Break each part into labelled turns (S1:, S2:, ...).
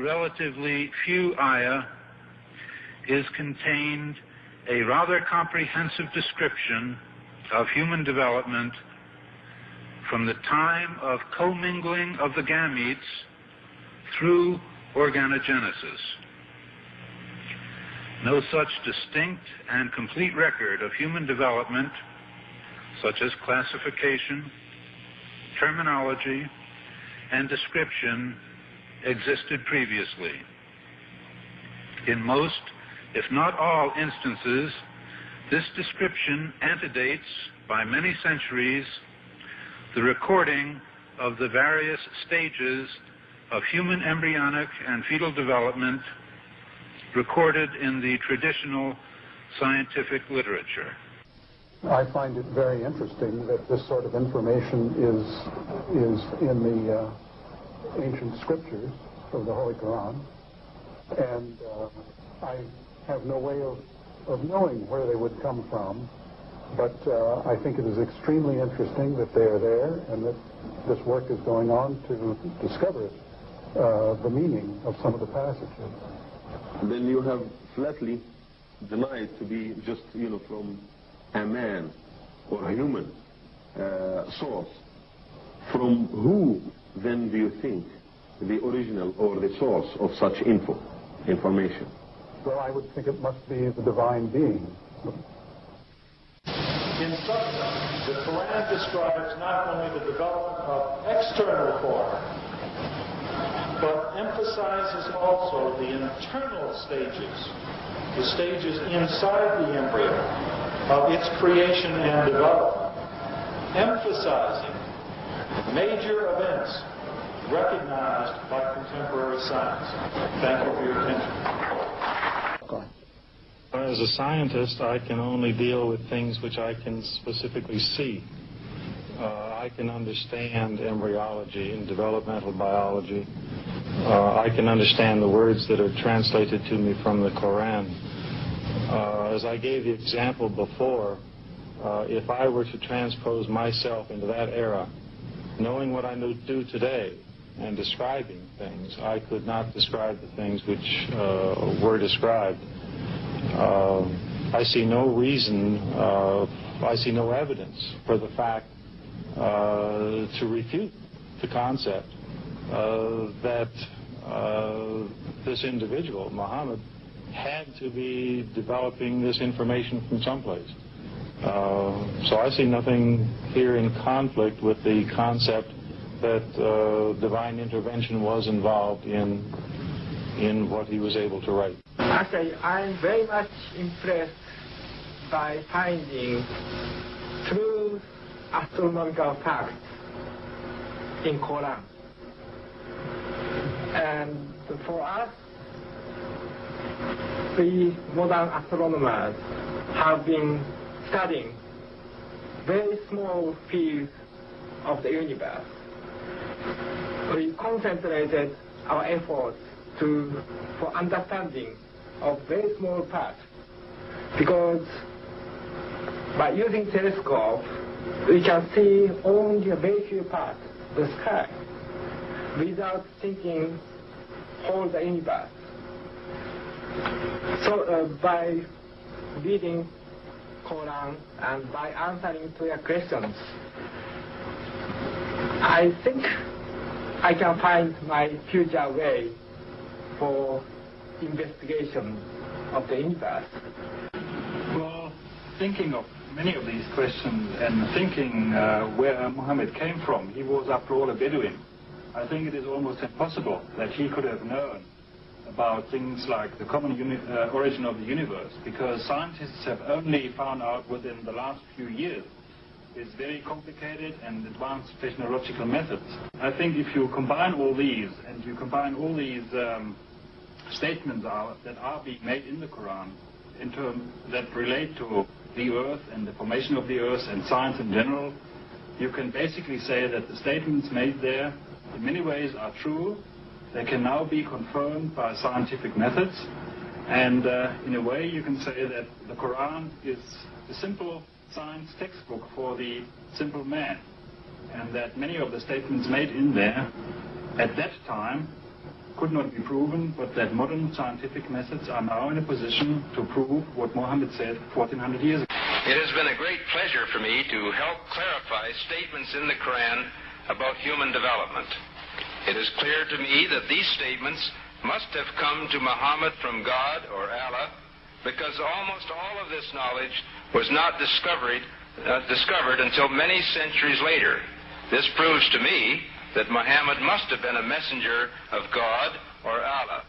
S1: relatively few ayah is contained a rather comprehensive description of human development from the time of commingling of the gametes through organogenesis. No such distinct and complete record of human development, such as classification, terminology, and description, existed previously. In most, if not all instances, this description antedates by many centuries the recording of the various stages of human embryonic and fetal development recorded in the traditional scientific literature.
S2: I find it very interesting that this sort of information is in the ancient scriptures of the Holy Quran, and I have no way of knowing where they would come from, but I think it is extremely interesting that they are there and that this work is going on to discover the meaning of some of the passages.
S3: Then you have flatly denied to be just, from a man or a human source. From who then do you think the original or the source of such information?
S2: Well, I would think it must be the divine being.
S4: In substance, the Quran describes not only the development of external form, but emphasizes also the internal stages, the stages inside the embryo of its creation and development, emphasizing major events recognized by contemporary science. Thank you for your attention.
S5: As a scientist, I can only deal with things which I can specifically see. I can understand embryology and developmental biology. I can understand the words that are translated to me from the Quran. As I gave the example before, if I were to transpose myself into that era, knowing what I do today and describing things, I could not describe the things which were described. I see no reason, I see no evidence for the fact to refute the concept that this individual, Muhammad, had to be developing this information from someplace. So I see nothing here in conflict with the concept that divine intervention was involved in what he was able to write.
S6: Actually, I'm very much impressed by finding true astronomical facts in Quran. And for us, the modern astronomers have been studying very small fields of the universe. We concentrated our efforts for understanding of very small parts, because by using telescope we can see only a very few parts of the sky without thinking whole the universe. So by reading Quran and by answering to your questions, I think I can find my future way for investigation of the universe.
S7: Well, thinking of many of these questions and thinking where Muhammad came from, he was after all a Bedouin. I think it is almost impossible that he could have known about things like the common origin of the universe, because scientists have only found out within the last few years. It's very complicated and advanced technological methods. I think if you combine all these, and you combine all these statements that are being made in the Quran, in terms that relate to the earth and the formation of the earth and science in general, you can basically say that the statements made there in many ways are true. They can now be confirmed by scientific methods, and in a way you can say that the Quran is a simple science textbook for the simple man, and that many of the statements made in there at that time could not be proven, but that modern scientific methods are now in a position to prove what Muhammad said 1400 years ago.
S8: It has been a great pleasure for me to help clarify statements in the Quran about human development. It is clear to me that these statements must have come to Muhammad from God or Allah, because almost all of this knowledge was not discovered until many centuries later. This proves to me that Muhammad must have been a messenger of God or Allah.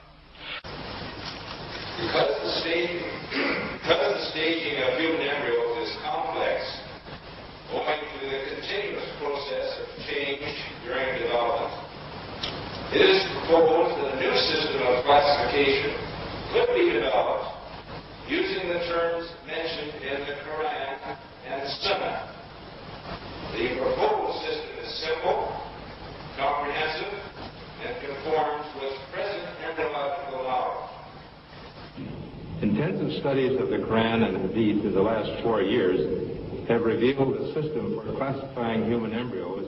S9: Because the staging of human embryos is complex, owing to the continuous process of change during development, it is proposed that a new system of classification could be developed using the terms mentioned in the Quran and Sunnah. The proposed system is simple, comprehensive, and conforms with present embryological knowledge.
S5: Intensive studies of the Quran and Hadith in the last 4 years have revealed a system for classifying human embryos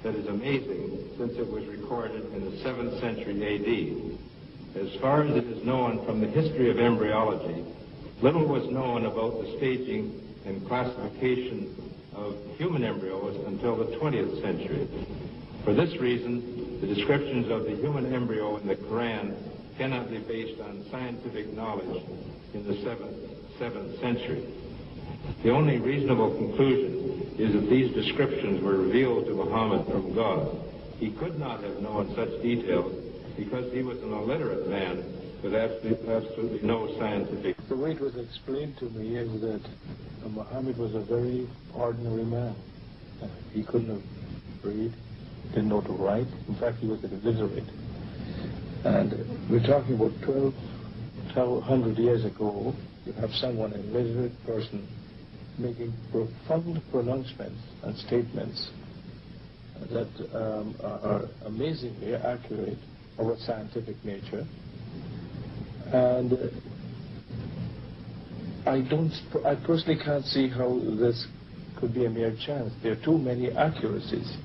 S5: that is amazing, since it was recorded in the 7th century A.D. As far as it is known from the history of embryology, little was known about the staging and classification of human embryos until the 20th century. For this reason, the descriptions of the human embryo in the Quran cannot be based on scientific knowledge in the 7th century. The only reasonable conclusion is that these descriptions were revealed to Muhammad from God. He could not have known such details because he was an illiterate man with absolutely no scientific.
S10: The way it was explained to me is that Muhammad was a very ordinary man. He couldn't have read, didn't know to write. In fact, he was illiterate. And we're talking about 1,200 years ago. You have someone, an illiterate person, making profound pronouncements and statements that are amazingly accurate of a scientific nature. And I personally can't see how this could be a mere chance. There are too many accuracies.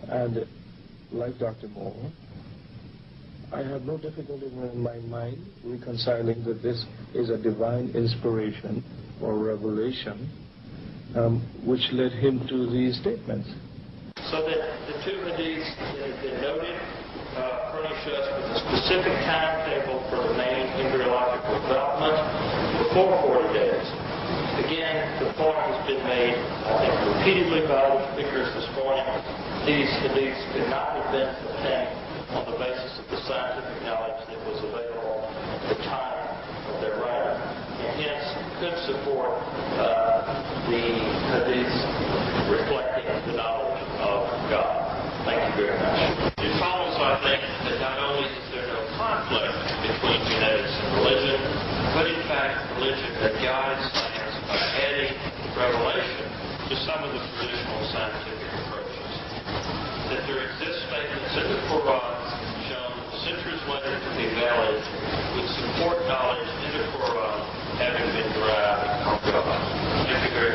S10: And like Dr. Moore, I have no difficulty in my mind reconciling that this is a divine inspiration or revelation which led him to these statements.
S4: So that the two hadiths that have been noted furnish us with a specific timetable for the main embryological development before 40 days. Again, the point has been made, I think, repeatedly by the speakers this morning. These hadiths could not have been obtained on the basis of the scientific knowledge that was available at the time of their writing, and hence could support the hadiths reflecting the knowledge of God. Thank you very much. It follows, I think, that not only is there no conflict between genetics and religion, but in fact religion that guides science by adding revelation to some of the traditional scientific approaches. That there exist statements in the Quran shown centuries later to be valid would support knowledge in the Quran having been derived from God. Thank you very much.